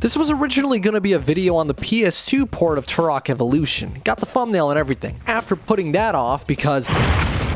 This was originally going to be a video on the PS2 port of Turok Evolution. Got the thumbnail and everything. After putting that off because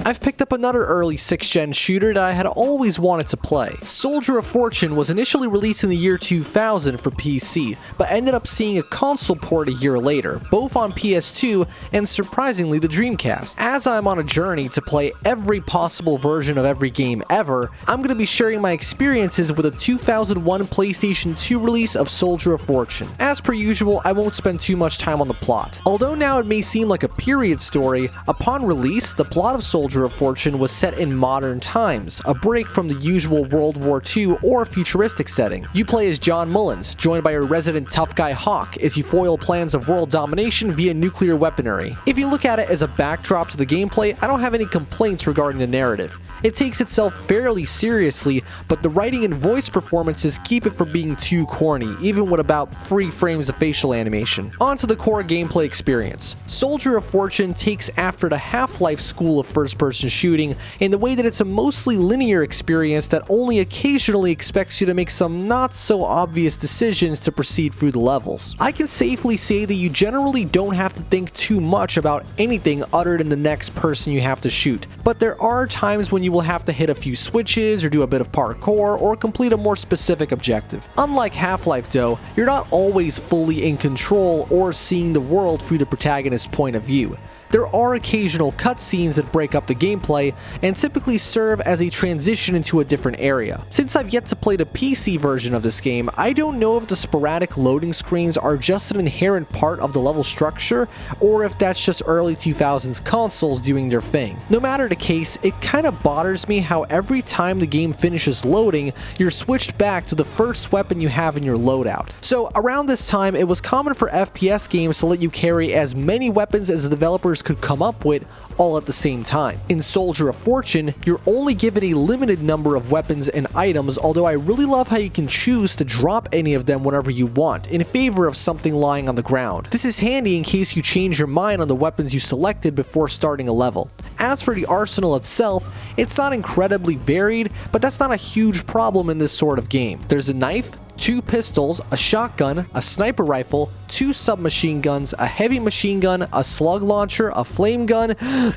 I've picked up another early 6th gen shooter that I had always wanted to play. Soldier of Fortune was initially released in the year 2000 for PC, but ended up seeing a console port a year later, both on PS2 and surprisingly the Dreamcast. As I'm on a journey to play every possible version of every game ever, I'm going to be sharing my experiences with a 2001 PlayStation 2 release of Soldier of Fortune. As per usual, I won't spend too much time on the plot. Although now it may seem like a period story, upon release, the plot of Soldier of Fortune was set in modern times, a break from the usual World War II or futuristic setting. You play as John Mullins, joined by your resident tough guy Hawk, as you foil plans of world domination via nuclear weaponry. If you look at it as a backdrop to the gameplay, I don't have any complaints regarding the narrative. It takes itself fairly seriously, but the writing and voice performances keep it from being too corny, even with about 3 frames of facial animation. On to the core gameplay experience. Soldier of Fortune takes after the Half-Life school of first-person shooting in the way that it's a mostly linear experience that only occasionally expects you to make some not-so-obvious decisions to proceed through the levels. I can safely say that you generally don't have to think too much about anything other than the next person you have to shoot, but there are times when you will have to hit a few switches or do a bit of parkour or complete a more specific objective. Unlike Half-Life though, you're not always fully in control or seeing the world through the protagonist's point of view. There are occasional cutscenes that break up the gameplay and typically serve as a transition into a different area. Since I've yet to play the PC version of this game, I don't know if the sporadic loading screens are just an inherent part of the level structure or if that's just early 2000s consoles doing their thing. No matter the case, it kinda bothers me how every time the game finishes loading, you're switched back to the first weapon you have in your loadout. So around this time, it was common for FPS games to let you carry as many weapons as the developers could come up with all at the same time. In Soldier of Fortune, you're only given a limited number of weapons and items, although I really love how you can choose to drop any of them whenever you want, in favor of something lying on the ground. This is handy in case you change your mind on the weapons you selected before starting a level. As for the arsenal itself, it's not incredibly varied, but that's not a huge problem in this sort of game. There's a knife, 2 pistols, a shotgun, a sniper rifle, 2 submachine guns, a heavy machine gun, a slug launcher, a flame gun,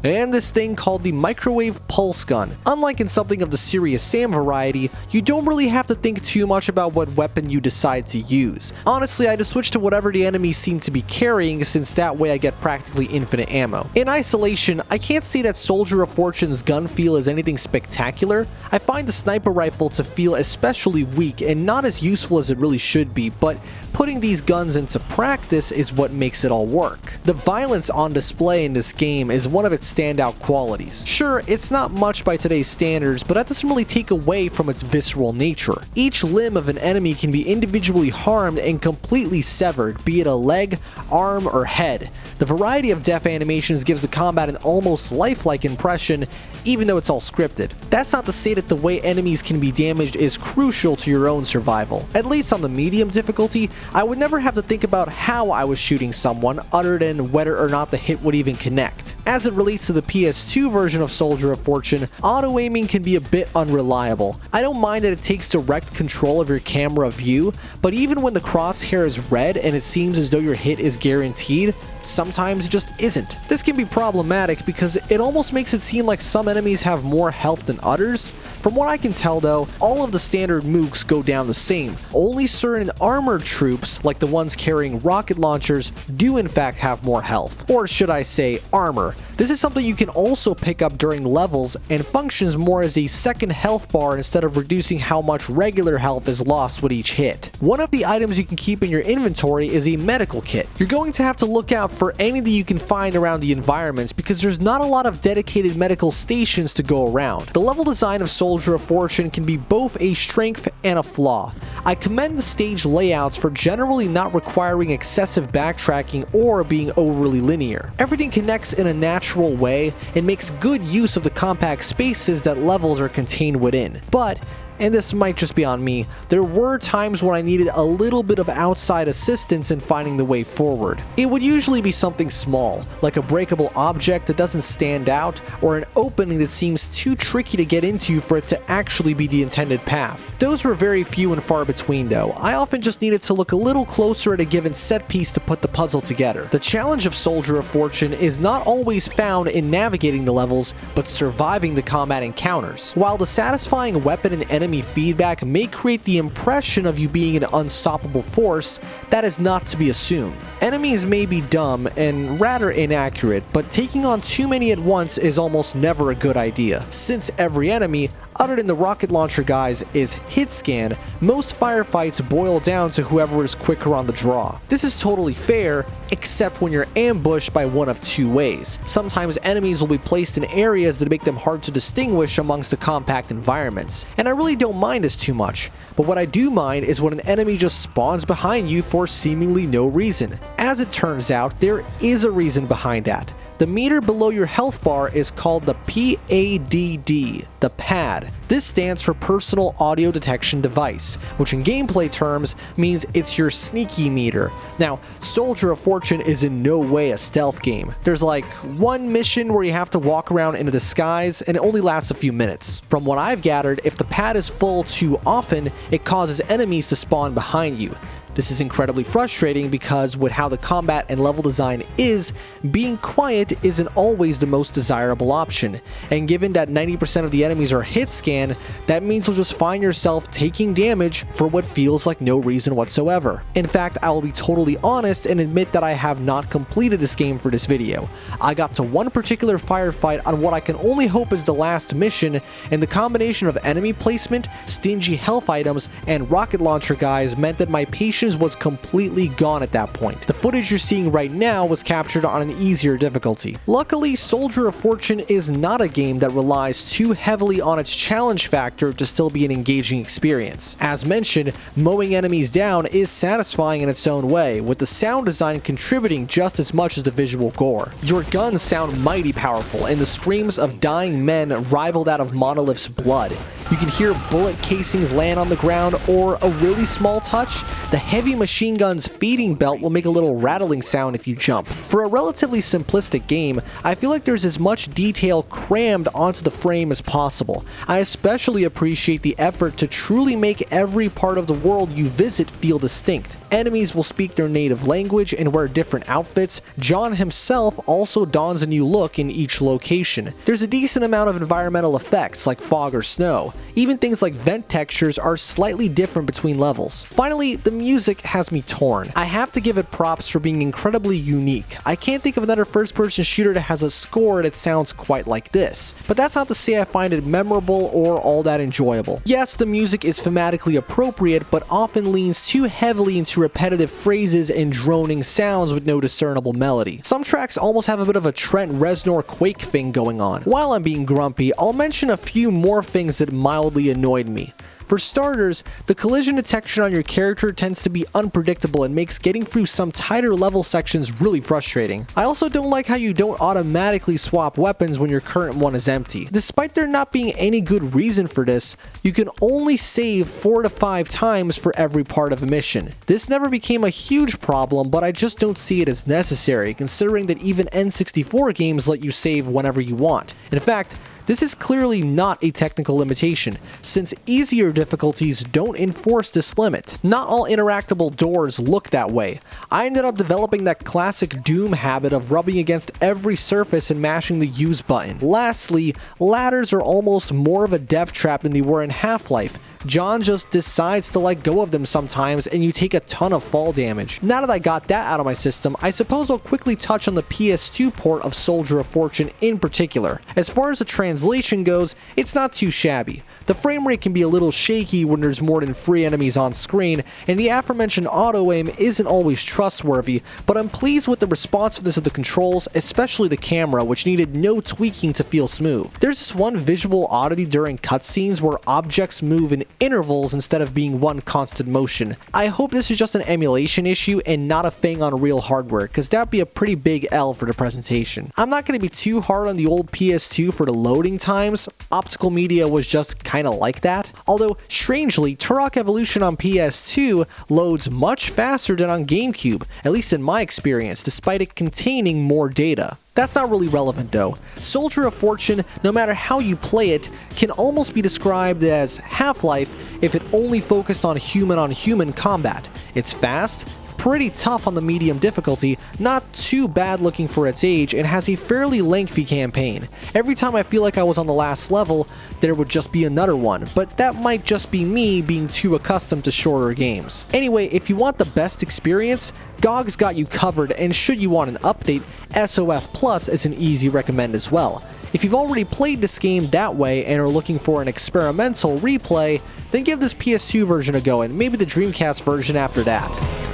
and this thing called the microwave pulse gun. Unlike in something of the Serious Sam variety, you don't really have to think too much about what weapon you decide to use. Honestly, I just switch to whatever the enemies seem to be carrying, since that way I get practically infinite ammo. In isolation, I can't say that Soldier of Fortune's gun feel is anything spectacular. I find the sniper rifle to feel especially weak and not as useful as it really should be, but putting these guns into practice is what makes it all work. The violence on display in this game is one of its standout qualities. Sure, it's not much by today's standards, but that doesn't really take away from its visceral nature. Each limb of an enemy can be individually harmed and completely severed, be it a leg, arm, or head. The variety of death animations gives the combat an almost lifelike impression, even though it's all scripted. That's not to say that the way enemies can be damaged is crucial to your own survival. At least on the medium difficulty, I would never have to think about how I was shooting someone other than whether or not the hit would even connect. As it relates to the PS2 version of Soldier of Fortune, auto-aiming can be a bit unreliable. I don't mind that it takes direct control of your camera view, but even when the crosshair is red and it seems as though your hit is guaranteed, sometimes it just isn't. This can be problematic because it almost makes it seem like some enemies have more health than others. From what I can tell though, all of the standard mooks go down the same. Only certain armored troops, like the ones carrying rocket launchers, do in fact have more health. Or should I say, armor. This is something you can also pick up during levels and functions more as a second health bar instead of reducing how much regular health is lost with each hit. One of the items you can keep in your inventory is a medical kit. You're going to have to look out for any that you can find around the environments because there's not a lot of dedicated medical stations to go around. The level design of Soldier of Fortune can be both a strength and a flaw. I commend the stage layouts for generally not requiring excessive backtracking or being overly linear. Everything connects in a natural way and makes good use of the compact spaces that levels are contained within. But and this might just be on me, there were times when I needed a little bit of outside assistance in finding the way forward. It would usually be something small, like a breakable object that doesn't stand out, or an opening that seems too tricky to get into for it to actually be the intended path. Those were very few and far between though. I often just needed to look a little closer at a given set piece to put the puzzle together. The challenge of Soldier of Fortune is not always found in navigating the levels, but surviving the combat encounters. While the satisfying weapon and enemy feedback may create the impression of you being an unstoppable force, that is not to be assumed. Enemies may be dumb and rather inaccurate, but taking on too many at once is almost never a good idea. Since every enemy, other than the rocket launcher guys, is hit scan, most firefights boil down to whoever is quicker on the draw. This is totally fair, except when you're ambushed by one of two ways. Sometimes enemies will be placed in areas that make them hard to distinguish amongst the compact environments, and I really don't mind this too much. But what I do mind is when an enemy just spawns behind you for seemingly no reason. As it turns out, there is a reason behind that. The meter below your health bar is called the PADD, the PAD. This stands for Personal Audio Detection Device, which in gameplay terms means it's your sneaky meter. Now, Soldier of Fortune is in no way a stealth game. There's like one mission where you have to walk around in a disguise, and it only lasts a few minutes. From what I've gathered, if the pad is full too often, it causes enemies to spawn behind you. This is incredibly frustrating because with how the combat and level design is, being quiet isn't always the most desirable option, and given that 90% of the enemies are hit scan, that means you'll just find yourself taking damage for what feels like no reason whatsoever. In fact, I will be totally honest and admit that I have not completed this game for this video. I got to one particular firefight on what I can only hope is the last mission, and the combination of enemy placement, stingy health items, and rocket launcher guys meant that my patience was completely gone at that point. The footage you're seeing right now was captured on an easier difficulty. Luckily, Soldier of Fortune is not a game that relies too heavily on its challenge factor to still be an engaging experience. As mentioned, mowing enemies down is satisfying in its own way, with the sound design contributing just as much as the visual gore. Your guns sound mighty powerful, and the screams of dying men rival that of Monolith's blood. You can hear bullet casings land on the ground, or a really small touch, the heavy machine gun's feeding belt will make a little rattling sound if you jump. For a relatively simplistic game, I feel like there's as much detail crammed onto the frame as possible. I especially appreciate the effort to truly make every part of the world you visit feel distinct. Enemies will speak their native language and wear different outfits. John himself also dons a new look in each location. There's a decent amount of environmental effects like fog or snow. Even things like vent textures are slightly different between levels. Finally, the music has me torn. I have to give it props for being incredibly unique. I can't think of another first-person shooter that has a score that sounds quite like this. But that's not to say I find it memorable or all that enjoyable. Yes, the music is thematically appropriate, but often leans too heavily into repetitive phrases and droning sounds with no discernible melody. Some tracks almost have a bit of a Trent Reznor Quake thing going on. While I'm being grumpy, I'll mention a few more things that mildly annoyed me. For starters, the collision detection on your character tends to be unpredictable and makes getting through some tighter level sections really frustrating. I also don't like how you don't automatically swap weapons when your current one is empty. Despite there not being any good reason for this, you can only save 4 to 5 times for every part of a mission. This never became a huge problem, but I just don't see it as necessary, considering that even N64 games let you save whenever you want. In fact, this is clearly not a technical limitation, since easier difficulties don't enforce this limit. Not all interactable doors look that way. I ended up developing that classic Doom habit of rubbing against every surface and mashing the use button. Lastly, ladders are almost more of a death trap than they were in Half-Life. John just decides to let go of them sometimes and you take a ton of fall damage. Now that I got that out of my system, I suppose I'll quickly touch on the PS2 port of Soldier of Fortune in particular. As far as the translation goes, it's not too shabby. The frame rate can be a little shaky when there's more than 3 enemies on screen, and the aforementioned auto-aim isn't always trustworthy, but I'm pleased with the responsiveness of the controls, especially the camera, which needed no tweaking to feel smooth. There's this one visual oddity during cutscenes where objects move in intervals instead of being one constant motion. I hope this is just an emulation issue and not a thing on real hardware, because that'd be a pretty big L for the presentation. I'm not going to be too hard on the old PS2 for the loading times. Optical media was just kinda like that. Although, strangely, Turok Evolution on PS2 loads much faster than on GameCube, at least in my experience, despite it containing more data. That's not really relevant though. Soldier of Fortune, no matter how you play it, can almost be described as Half-Life if it only focused on human combat. It's fast, pretty tough on the medium difficulty, not too bad looking for its age, and has a fairly lengthy campaign. Every time I feel like I was on the last level, there would just be another one, but that might just be me being too accustomed to shorter games. Anyway, if you want the best experience, GOG's got you covered, and should you want an update, SOF Plus is an easy recommend as well. If you've already played this game that way and are looking for an experimental replay, then give this PS2 version a go and maybe the Dreamcast version after that.